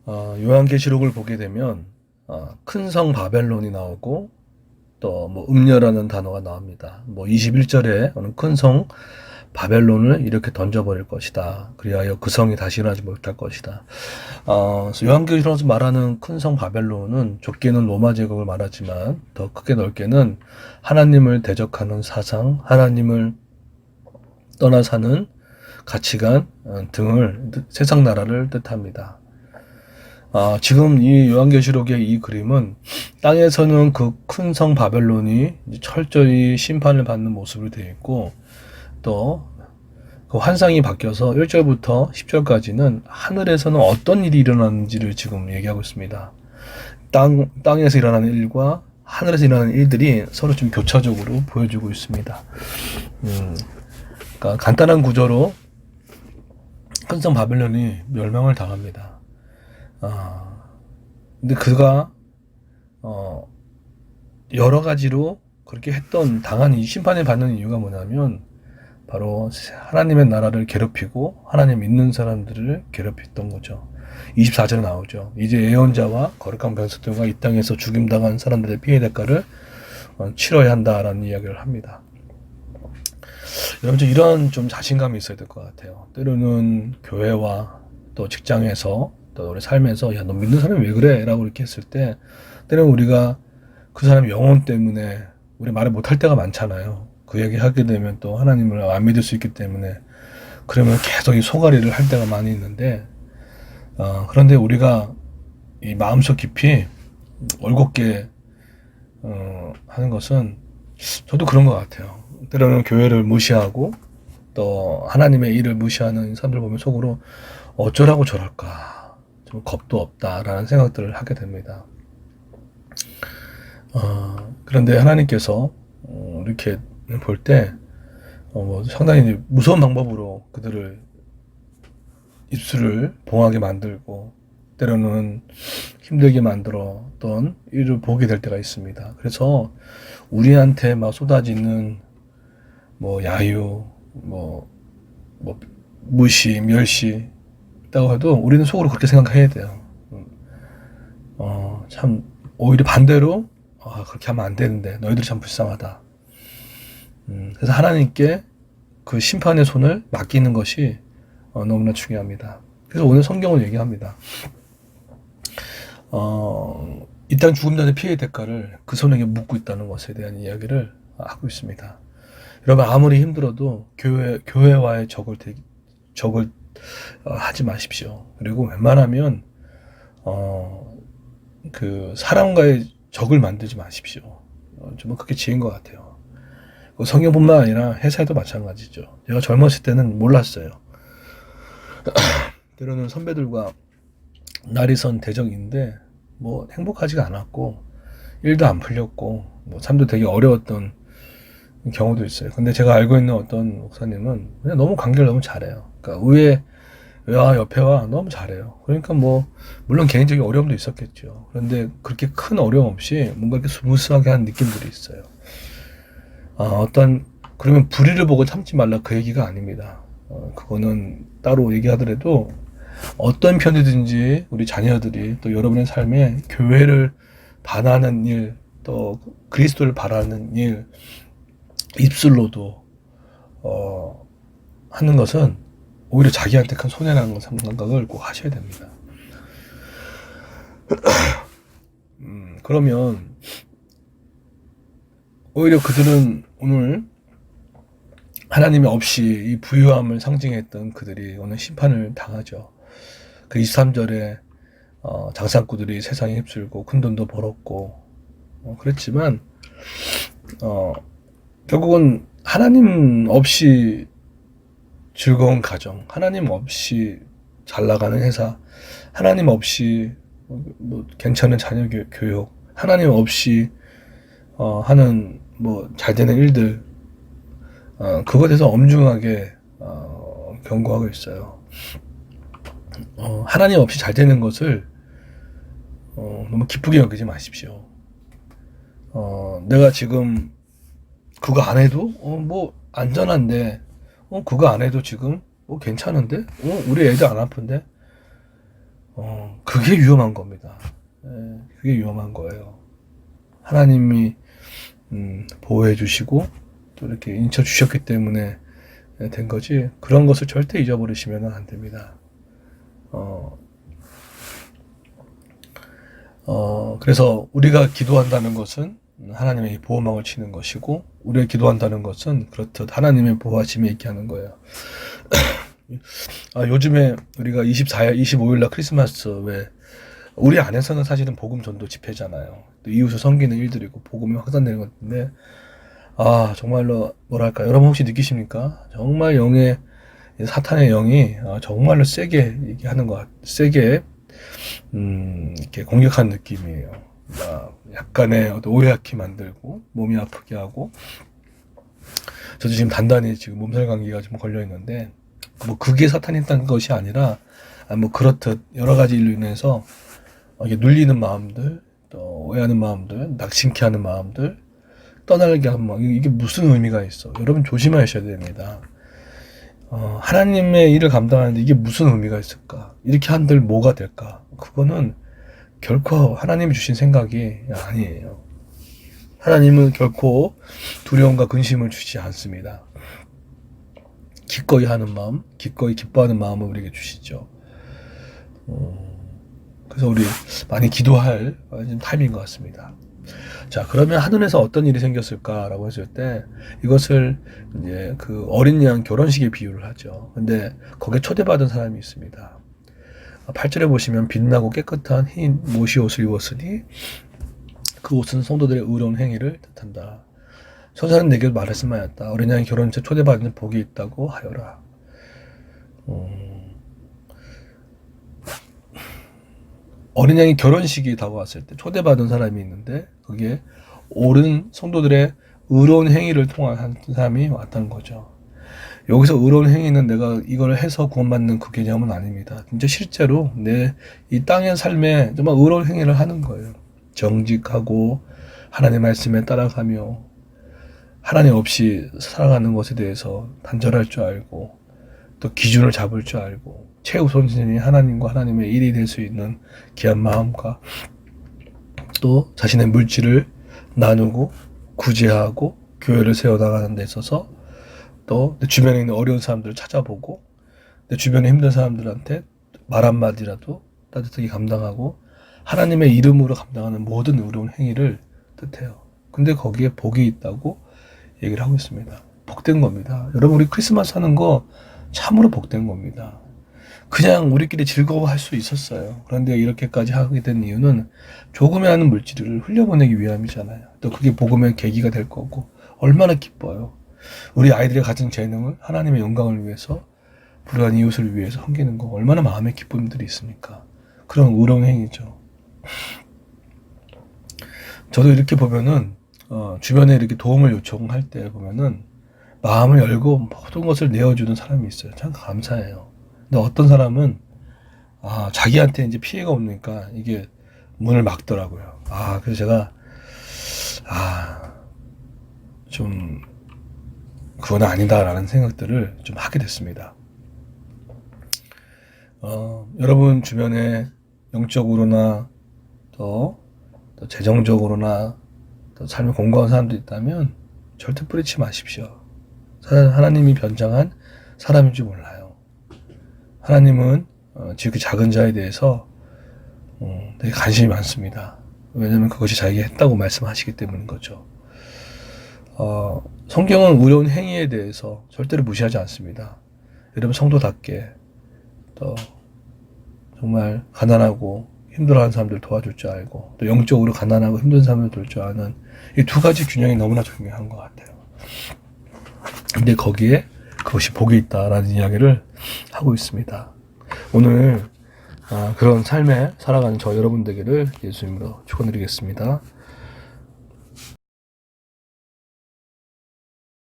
요한계시록을 보게 되면 큰 성 바벨론이 나오고 또 뭐 음녀라는 단어가 나옵니다. 뭐 21절에 어느 큰 성 바벨론을 이렇게 던져버릴 것이다. 그리하여 그 성이 다시 일어나지 못할 것이다. 그래서 요한계시록에서 말하는 큰 성 바벨론은 좁게는 로마 제국을 말하지만 더 크게 넓게는 하나님을 대적하는 사상, 하나님을 떠나 사는 가치관 등을 세상 나라를 뜻합니다. 지금 이 요한계시록의 이 그림은 땅에서는 그 큰 성 바벨론이 철저히 심판을 받는 모습으로 되어 있고, 또 그 환상이 바뀌어서 1절부터 10절까지는 하늘에서는 어떤 일이 일어나는지를 지금 얘기하고 있습니다. 땅에서 일어나는 일과 하늘에서 일어나는 일들이 서로 좀 교차적으로 보여주고 있습니다. 그러니까 간단한 구조로 큰 성 바벨론이 멸망을 당합니다. 근데 그가 여러 가지로 그렇게 당한 이 심판을 받는 이유가 뭐냐면 바로 하나님의 나라를 괴롭히고 하나님 믿는 사람들을 괴롭혔던 거죠. 24절에 나오죠. 이제 예언자와 거룩한 백성들과 이 땅에서 죽임당한 사람들의 피해 대가를 치러야 한다라는 이야기를 합니다. 여러분, 이런 좀 자신감이 있어야 될 것 같아요. 때로는 교회와 또 직장에서 또 우리 삶에서 야, 너 믿는 사람이 왜 그래? 라고 이렇게 했을 때 때로는 우리가 그 사람의 영혼 때문에 우리 말을 못할 때가 많잖아요. 그 얘기 하게 되면 또 하나님을 안 믿을 수 있기 때문에 그러면 계속 이 소가리를 할 때가 많이 있는데 그런데 우리가 이 마음속 깊이 올곧게 하는 것은 저도 그런 것 같아요. 때로는 교회를 무시하고 또 하나님의 일을 무시하는 사람들 보면 속으로 어쩌라고 저럴까 좀 겁도 없다라는 생각들을 하게 됩니다. 그런데 하나님께서 이렇게 볼 때 상당히 무서운 방법으로 그들을 입술을 봉하게 만들고 때로는 힘들게 만들었던 일을 보게 될 때가 있습니다. 그래서 우리한테 막 쏟아지는 야유, 무시, 멸시 있다고 해도 우리는 속으로 그렇게 생각해야 돼요. 참 오히려 반대로 그렇게 하면 안 되는데 너희들이 참 불쌍하다. 그래서 하나님께 그 심판의 손을 맡기는 것이 너무나 중요합니다. 그래서 오늘 성경을 얘기합니다. 이 땅 죽음 전의 피해의 대가를 그 손에게 묻고 있다는 것에 대한 이야기를 하고 있습니다. 여러분, 아무리 힘들어도 교회와의 적을 하지 마십시오. 그리고 웬만하면 그 사람과의 적을 만들지 마십시오. 좀 그게 지인 것 같아요. 성경뿐만 아니라 회사에도 마찬가지죠. 제가 젊었을 때는 몰랐어요. 때로는 선배들과 날이 선 대적인데 행복하지가 않았고 일도 안 풀렸고 삶도 되게 어려웠던 경우도 있어요. 근데 제가 알고 있는 어떤 목사님은 그냥 너무 관계를 너무 잘해요. 그러니까 외와 옆에와 너무 잘해요. 그러니까 물론 개인적인 어려움도 있었겠죠. 그런데 그렇게 큰 어려움 없이 뭔가 이렇게 스무스하게 하는 느낌들이 있어요. 그러면 불의를 보고 참지 말라 그 얘기가 아닙니다. 그거는 따로 얘기하더라도 어떤 편이든지 우리 자녀들이 또 여러분의 삶에 교회를 반하는 일, 또 그리스도를 바라는 일, 입술로도 하는 것은 오히려 자기한테 큰 손해라는 생각을 꼭 하셔야 됩니다. 그러면 오히려 그들은 오늘 하나님이 없이 이 부유함을 상징했던 그들이 오늘 심판을 당하죠. 그 23절에 장사꾼들이 세상에 휩쓸고 큰 돈도 벌었고 그랬지만 결국은 하나님 없이 즐거운 가정, 하나님 없이 잘 나가는 회사, 하나님 없이 괜찮은 자녀 교육, 하나님 없이 하는 잘 되는 일들, 그것에 대해서 엄중하게 경고하고 있어요. 하나님 없이 잘 되는 것을 너무 기쁘게 여기지 마십시오. 내가 지금 그거 안 해도 안전한데 그거 안 해도 지금 괜찮은데 우리 애들 안 아픈데 그게 위험한 겁니다. 그게 위험한 거예요. 하나님이 보호해 주시고 또 이렇게 인쳐 주셨기 때문에 된 거지, 그런 것을 절대 잊어버리시면 안 됩니다. 그래서 우리가 기도한다는 것은 하나님의 보호막을 치는 것이고, 우리가 기도한다는 것은 그렇듯 하나님의 보호하심에 있게 하는 거예요. 요즘에 우리가 24일, 25일 날 크리스마스, 왜 우리 안에서는 사실은 복음 전도 집회잖아요. 또 이웃을 섬기는 일들이고 복음이 확산되는 건데, 정말로 뭐랄까, 여러분 혹시 느끼십니까? 정말 사탄의 영이 정말로 세게 얘기하는 것 세게 이렇게 공격한 느낌이에요. 약간의 오해하게 만들고 몸이 아프게 하고. 저도 지금 단단히 지금 몸살 감기가 좀 걸려 있는데, 뭐 그게 사탄이 했다는 것이 아니라 뭐 그렇듯 여러 가지 일로 인해서 이게 눌리는 마음들, 또 오해하는 마음들, 낙심케 하는 마음들, 떠나게 하는 마음, 이게 무슨 의미가 있어? 여러분 조심하셔야 됩니다. 하나님의 일을 감당하는데 이게 무슨 의미가 있을까? 이렇게 한들 뭐가 될까? 그거는 결코 하나님이 주신 생각이 아니에요. 하나님은 결코 두려움과 근심을 주지 않습니다. 기꺼이 하는 마음, 기꺼이 기뻐하는 마음을 우리에게 주시죠. 그래서 우리 많이 기도할 타임인 것 같습니다. 자, 그러면 하늘에서 어떤 일이 생겼을까라고 했을 때, 이것을 이제 그 어린 양 결혼식에 비유를 하죠. 근데 거기에 초대받은 사람이 있습니다. 8절에 보시면 빛나고 깨끗한 흰 모시 옷을 입었으니 그 옷은 성도들의 의로운 행위를 뜻한다. 선사는 내게 말씀하였다. 어린 양이 결혼식에 초대받는 복이 있다고 하여라. 어린 양이 결혼식이 다가왔을 때 초대받은 사람이 있는데, 그게 옳은 성도들의 의로운 행위를 통한 사람이 왔다는 거죠. 여기서 의로운 행위는 내가 이걸 해서 구원받는 그 개념은 아닙니다. 진짜 실제로 내 이 땅의 삶에 정말 의로운 행위를 하는 거예요. 정직하고 하나님의 말씀에 따라가며 하나님 없이 살아가는 것에 대해서 단절할 줄 알고, 또 기준을 잡을 줄 알고, 최우선순위 하나님과 하나님의 일이 될 수 있는 귀한 마음과, 또 자신의 물질을 나누고 구제하고 교회를 세워나가는 데 있어서, 또 내 주변에 있는 어려운 사람들을 찾아보고 내 주변에 힘든 사람들한테 말 한마디라도 따뜻하게 감당하고 하나님의 이름으로 감당하는 모든 의로운 행위를 뜻해요. 근데 거기에 복이 있다고 얘기를 하고 있습니다. 복된 겁니다. 여러분, 우리 크리스마스 하는 거 참으로 복된 겁니다. 그냥 우리끼리 즐거워할 수 있었어요. 그런데 이렇게까지 하게 된 이유는 조금이라는 물질을 흘려보내기 위함이잖아요. 또 그게 복음의 계기가 될 거고, 얼마나 기뻐요. 우리 아이들이 가진 재능을 하나님의 영광을 위해서, 불우한 이웃을 위해서 섬기는 거 얼마나 마음의 기쁨들이 있습니까? 그런 의로운 행위죠. 저도 이렇게 보면은 주변에 이렇게 도움을 요청할 때 보면은 마음을 열고 모든 것을 내어주는 사람이 있어요. 참 감사해요. 근데 어떤 사람은 자기한테 이제 피해가 오니까 이게 문을 막더라고요. 그래서 제가 좀 그건 아니다라는 생각들을 좀 하게 됐습니다. 여러분 주변에 영적으로나 또 재정적으로나 또 삶을 공고한 사람도 있다면 절대 뿌리치 마십시오. 하나님이 변장한 사람인지 몰라요. 하나님은 지극히 작은 자에 대해서 되게 관심이 많습니다. 왜냐하면 그것이 자기가 했다고 말씀하시기 때문인 거죠. 성경은 의로운 행위에 대해서 절대로 무시하지 않습니다. 여러분 성도답게 또 정말 가난하고 힘들어하는 사람들 도와줄 줄 알고, 또 영적으로 가난하고 힘든 사람들 도울 줄 아는 이 두 가지 균형이 너무나 중요한 것 같아요. 근데 거기에 그것이 복이 있다라는 이야기를 하고 있습니다. 오늘 그런 삶에 살아가는 저 여러분 되기를 예수님으로 축원드리겠습니다.